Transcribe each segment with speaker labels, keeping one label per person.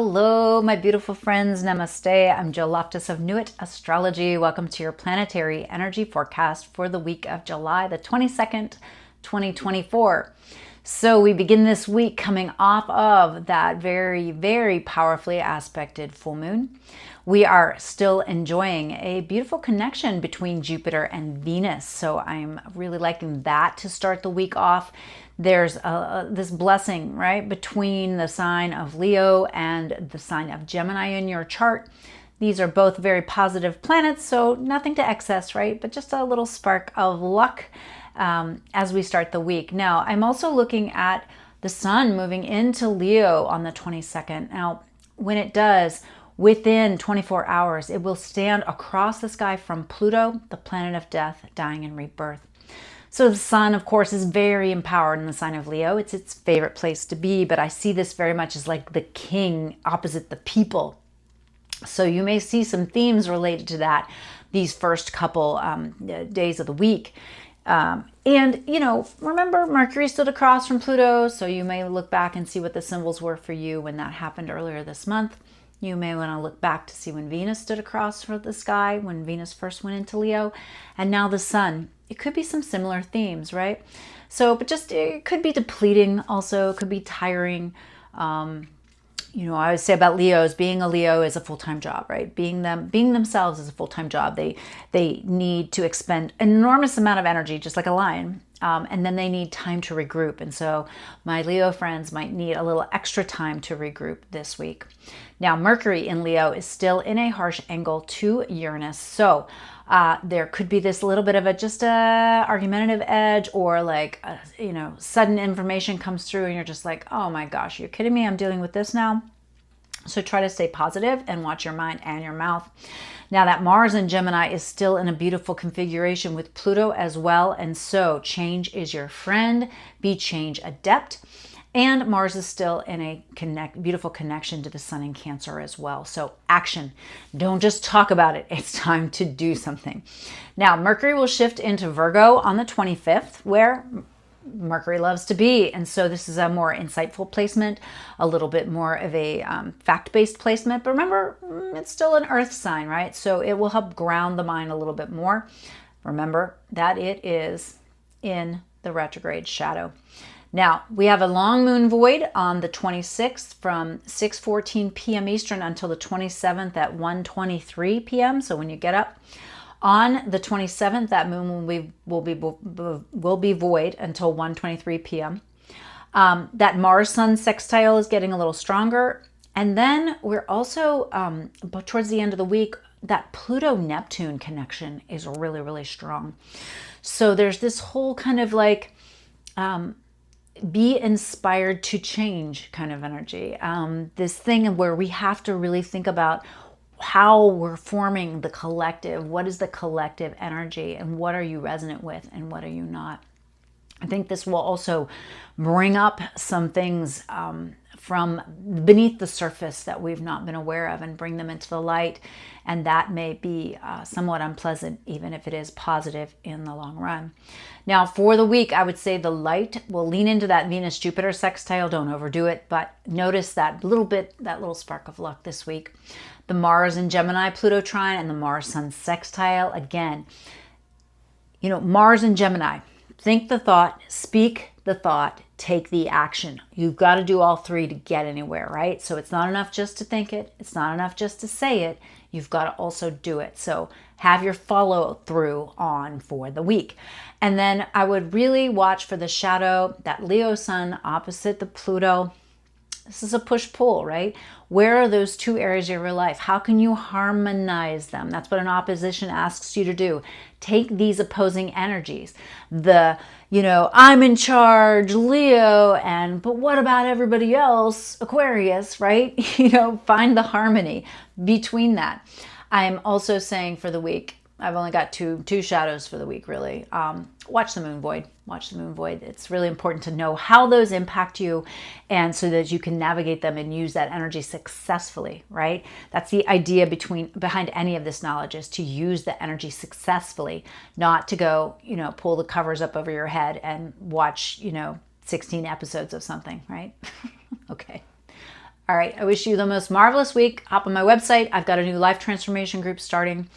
Speaker 1: Hello, my beautiful friends. Namaste. I'm Jill Loftus of Nuit Astrology. Welcome to your Planetary Energy Forecast for the week of July the 22nd, 2024. So we begin this week coming off of that very, very powerfully aspected full moon. We are still enjoying a beautiful connection between Jupiter and Venus. So I'm really liking that to start the week off. There's this blessing, right, between the sign of Leo and the sign of Gemini in your chart. These are both very positive planets, so nothing to excess, right? But just a little spark of luck as we start the week. Now, I'm also looking at the sun moving into Leo on the 22nd. Now, when it does, within 24 hours, it will stand across the sky from Pluto, the planet of death, dying, and rebirth. So the sun, of course, is very empowered in the sign of Leo. It's its favorite place to be, but I see this very much as like the king opposite the people. So you may see some themes related to that these first couple days of the week. And, you know, remember, Mercury stood across from Pluto, so you may look back and see what the symbols were for you when that happened earlier this month. You may want to look back to see when Venus stood across from the sky, when Venus first went into Leo, and now the sun. It could be some similar themes, right? So, but just, it could be depleting also, it could be tiring. You know, I always say about Leos, being a Leo is a full-time job, right? Being themselves is a full-time job. They need to expend an enormous amount of energy, just like a lion. And then they need time to regroup. And so my Leo friends might need a little extra time to regroup this week. Now, Mercury in Leo is still in a harsh angle to Uranus. So there could be this little bit of just a argumentative edge, or like, you know, sudden information comes through and you're just like, oh my gosh, you're kidding me? I'm dealing with this now. So try to stay positive and watch your mind and your mouth. Now that Mars in Gemini is still in a beautiful configuration with Pluto as well. And so change is your friend. Be change adept. And Mars is still in a beautiful connection to the sun in Cancer as well. So action. Don't just talk about it. It's time to do something. Now, Mercury will shift into Virgo on the 25th, where Mercury loves to be. And so this is a more insightful placement, a little bit more of a fact-based placement. But remember, it's still an earth sign, right? So it will help ground the mind a little bit more. Remember that it is in the retrograde shadow. Now, we have a long moon void on the 26th from 6:14 p.m. Eastern until the 27th at 1:23 p.m. So when you get up on the 27th, that moon will be void until 1:23 p.m. That Mars-Sun sextile is getting a little stronger. And then we're also, but towards the end of the week, that Pluto-Neptune connection is really, really strong. So there's this whole kind of like, be inspired to change kind of energy. This thing where we have to really think about how we're forming the collective. What is the collective energy, and what are you resonant with and what are you not? I think this will also bring up some things from beneath the surface that we've not been aware of and bring them into the light. And that may be somewhat unpleasant, even if it is positive in the long run. Now, for the week, I would say the light will lean into that Venus-Jupiter sextile. Don't overdo it, but notice that little spark of luck this week. The Mars in Gemini, Pluto trine, and the Mars-Sun sextile. Again, you know, Mars in Gemini. Think the thought, speak the thought, take the action. You've got to do all three to get anywhere, right? So it's not enough just to think it. It's not enough just to say it. You've got to also do it. So have your follow through on for the week. And then I would really watch for the shadow, that Leo sun opposite the Pluto. This is a push-pull, right? Where are those two areas of your life? How can you harmonize them? That's what an opposition asks you to do. Take these opposing energies. You know, I'm in charge, Leo, but what about everybody else, Aquarius, right? You know, find the harmony between that. I'm also saying for the week, I've only got two shadows for the week, really. Watch the moon void. Watch the moon void. It's really important to know how those impact you, and so that you can navigate them and use that energy successfully, right? That's the idea behind any of this knowledge, is to use the energy successfully, not to go, you know, pull the covers up over your head and watch, you know, 16 episodes of something, right? Okay. All right, I wish you the most marvelous week. Hop on my website. I've got a new life transformation group starting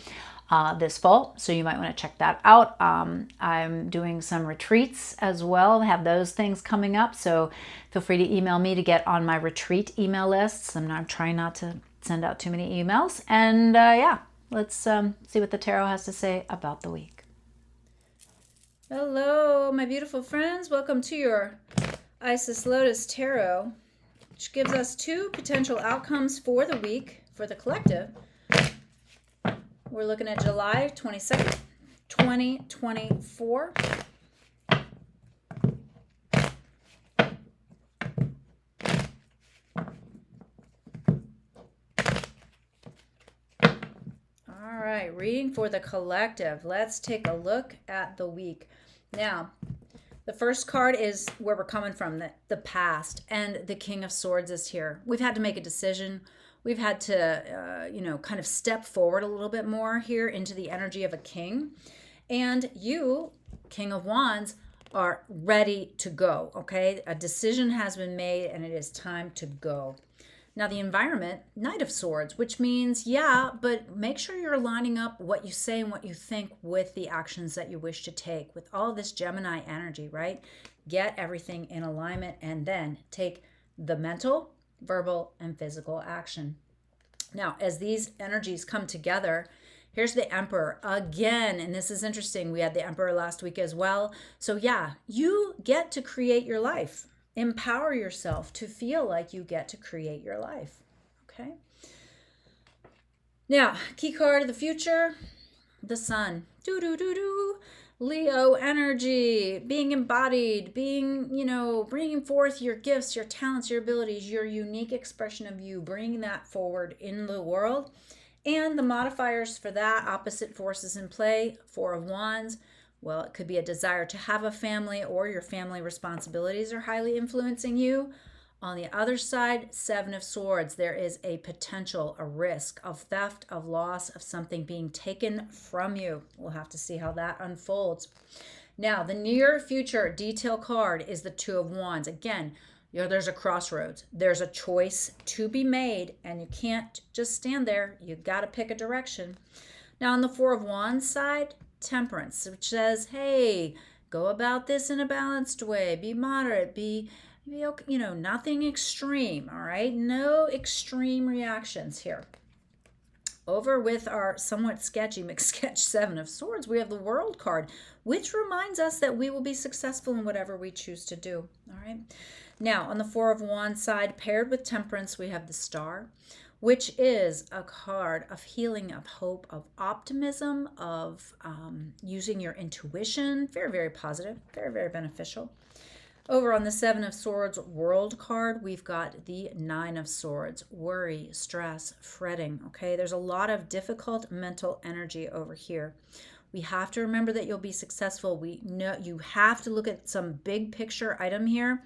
Speaker 1: this fall, so you might want to check that out. I'm doing some retreats as well, have those things coming up, so feel free to email me to get on my retreat email lists. I'm trying not to send out too many emails. And yeah, let's see what the tarot has to say about the week. Hello, my beautiful friends. Welcome to your Isis Lotus Tarot, which gives us 2 potential outcomes for the week for the collective. We're looking at July 22nd, 2024. All right, reading for the collective. Let's take a look at the week. Now, the first card is where we're coming from, the past, and the King of Swords is here. We've had to make a decision. We've had to, kind of step forward a little bit more here into the energy of a king. And you, King of Wands, are ready to go, okay? A decision has been made and it is time to go. Now the environment, Knight of Swords, which means, yeah, but make sure you're lining up what you say and what you think with the actions that you wish to take. With all this Gemini energy, right? Get everything in alignment and then take the mental, verbal, and physical action. Now, as these energies come together, here's the Emperor again, and this is interesting. We had the Emperor last week as well. So yeah, you get to create your life. Empower yourself to feel like you get to create your life, okay? Now, key card of the future, the Sun. Leo energy, being embodied, being, bringing forth your gifts, your talents, your abilities, your unique expression of you, bringing that forward in the world. And the modifiers for that, opposite forces in play, 4 of Wands. Well, it could be a desire to have a family, or your family responsibilities are highly influencing you. On the other side, 7 of Swords, there is a potential, a risk of theft, of loss, of something being taken from you. We'll have to see how that unfolds. Now, the near future detail card is the 2 of Wands. Again, there's a crossroads. There's a choice to be made, and you can't just stand there. You got to pick a direction. Now, on the 4 of Wands side, Temperance, which says, hey, go about this in a balanced way. Be moderate. Be nothing extreme, all right? No extreme reactions here. Over with our somewhat sketchy McSketch 7 of Swords, we have the World card, which reminds us that we will be successful in whatever we choose to do, all right? Now, on the 4 of Wands side, paired with Temperance, we have the Star, which is a card of healing, of hope, of optimism, of using your intuition. Very, very positive, very, very beneficial. Over on the 7 of Swords World card, we've got the 9 of Swords, worry, stress, fretting, okay? There's a lot of difficult mental energy over here. We have to remember that you'll be successful. We know you have to look at some big picture item here,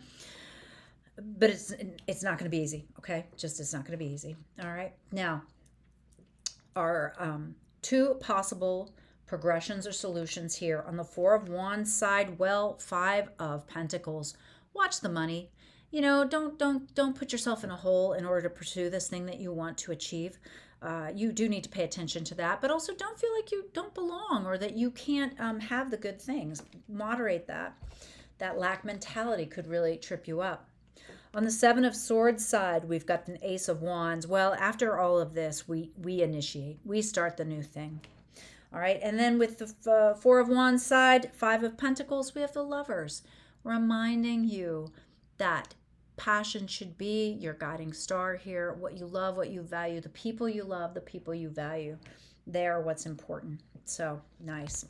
Speaker 1: but it's not going to be easy, okay? It's not going to be easy, all right? Now, our 2 possible progressions or solutions here. On the 4 of Wands side, well, 5 of Pentacles. Watch the money. Don't put yourself in a hole in order to pursue this thing that you want to achieve. You do need to pay attention to that, but also don't feel like you don't belong or that you can't have the good things. Moderate that. That lack mentality could really trip you up. On the 7 of Swords side, we've got an Ace of Wands. Well, after all of this, we initiate. We start the new thing. All right, and then with the 4 of Wands side, 5 of Pentacles, we have the Lovers, reminding you that passion should be your guiding star here. What you love, what you value, the people you love, the people you value. They are what's important. So, nice.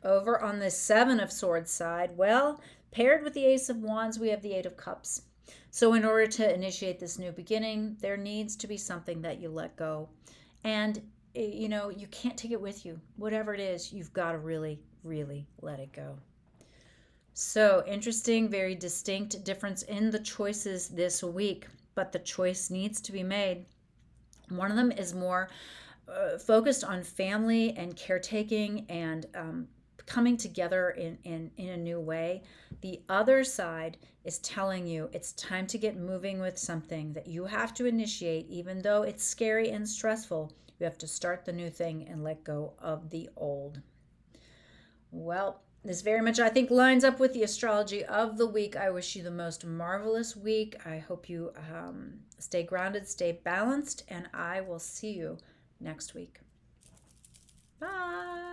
Speaker 1: Over on the 7 of Swords side, well, paired with the Ace of Wands, we have the 8 of Cups. So in order to initiate this new beginning, there needs to be something that you let go. And, you can't take it with you. Whatever it is, you've got to really, really let it go. So interesting, very distinct difference in the choices this week, but the choice needs to be made. One of them is more focused on family and caretaking and coming together in a new way. The other side is telling you it's time to get moving with something that you have to initiate, even though it's scary and stressful. You have to start the new thing and let go of the old. Well, this very much, I think, lines up with the astrology of the week. I wish you the most marvelous week. I hope you stay grounded, stay balanced, and I will see you next week. Bye.